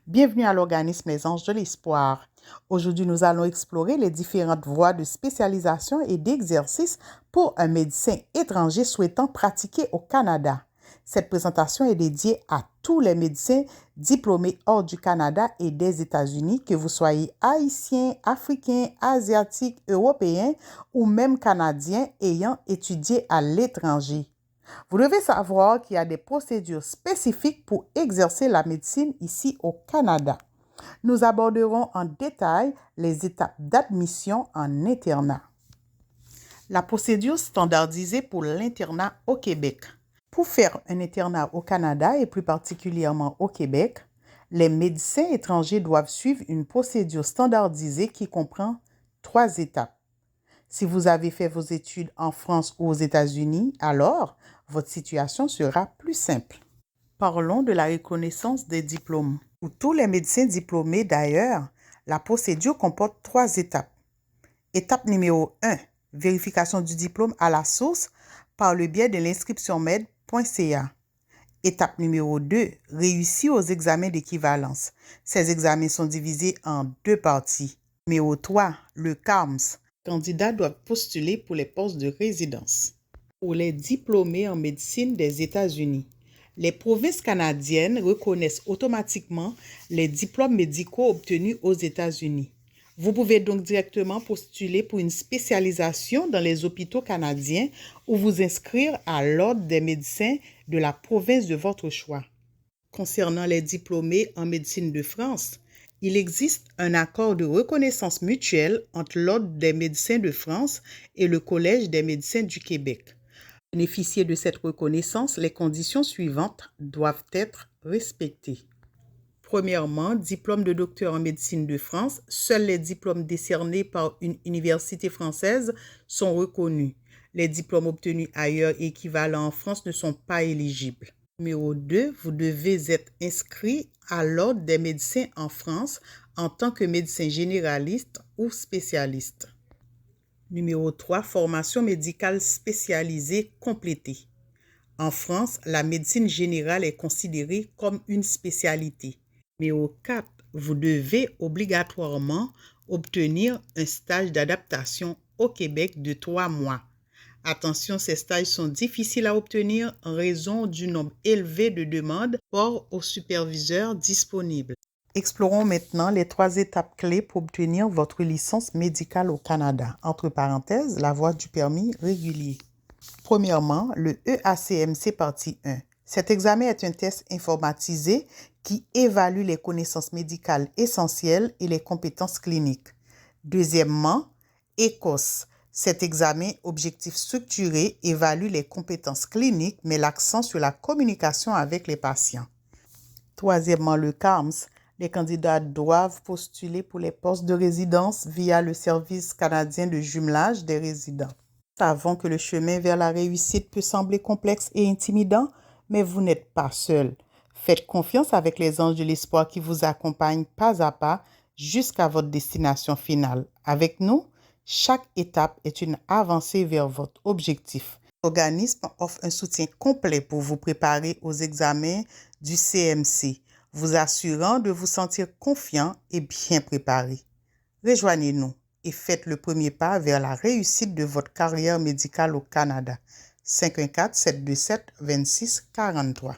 Bienvenue à l'organisme Les Anges de l'Espoir. Aujourd'hui, nous allons explorer les différentes voies de spécialisation et d'exercice pour un médecin étranger souhaitant pratiquer au Canada. Cette présentation est dédiée à tous les médecins diplômés hors du Canada et des États-Unis, que vous soyez haïtien, africain, asiatique, européen ou même canadien ayant étudié à l'étranger. Vous devez savoir qu'il y a des procédures spécifiques pour exercer la médecine ici au Canada. Nous aborderons en détail les étapes d'admission en internat. La procédure standardisée pour l'internat au Québec. Pour faire un internat au Canada et plus particulièrement au Québec, les médecins étrangers doivent suivre une procédure standardisée qui comprend 3 étapes. Si vous avez fait vos études en France ou aux États-Unis, alors votre situation sera plus simple. Parlons de la reconnaissance des diplômes. Pour tous les médecins diplômés d'ailleurs, la procédure comporte 3 étapes. Étape numéro 1, vérification du diplôme à la source par le biais de l'inscriptionmed.ca. Étape numéro 2, réussir aux examens d'équivalence. Ces examens sont divisés en 2 parties. Numéro 3, le CARMS. Les candidats doivent postuler pour les postes de résidence. Pour les diplômés en médecine des États-Unis, les provinces canadiennes reconnaissent automatiquement les diplômes médicaux obtenus aux États-Unis. Vous pouvez donc directement postuler pour une spécialisation dans les hôpitaux canadiens ou vous inscrire à l'ordre des médecins de la province de votre choix. Concernant les diplômés en médecine de France, il existe un accord de reconnaissance mutuelle entre l'Ordre des médecins de France et le Collège des médecins du Québec. Pour bénéficier de cette reconnaissance, les conditions suivantes doivent être respectées. Premièrement, diplôme de docteur en médecine de France. Seuls les diplômes décernés par une université française sont reconnus. Les diplômes obtenus ailleurs et équivalents en France ne sont pas éligibles. Numéro 2, vous devez être inscrit à l'Ordre des médecins en France en tant que médecin généraliste ou spécialiste. Numéro 3, formation médicale spécialisée complétée. En France, la médecine générale est considérée comme une spécialité. Numéro 4, vous devez obligatoirement obtenir un stage d'adaptation au Québec de 3 mois. Attention, ces stages sont difficiles à obtenir en raison du nombre élevé de demandes par aux superviseurs disponibles. Explorons maintenant les 3 étapes clés pour obtenir votre licence médicale au Canada. Entre parenthèses, la voie du permis régulier. Premièrement, le EACMC partie 1. Cet examen est un test informatisé qui évalue les connaissances médicales essentielles et les compétences cliniques. Deuxièmement, ECOS. Cet examen, objectif structuré, évalue les compétences cliniques, met l'accent sur la communication avec les patients. Troisièmement, le CARMS. Les candidats doivent postuler pour les postes de résidence via le Service canadien de jumelage des résidents. Nous savons que le chemin vers la réussite peut sembler complexe et intimidant, mais vous n'êtes pas seul. Faites confiance avec les anges de l'espoir qui vous accompagnent pas à pas jusqu'à votre destination finale. Avec nous, chaque étape est une avancée vers votre objectif. L'organisme offre un soutien complet pour vous préparer aux examens du CMC, vous assurant de vous sentir confiant et bien préparé. Rejoignez-nous et faites le premier pas vers la réussite de votre carrière médicale au Canada. 514-727-2643.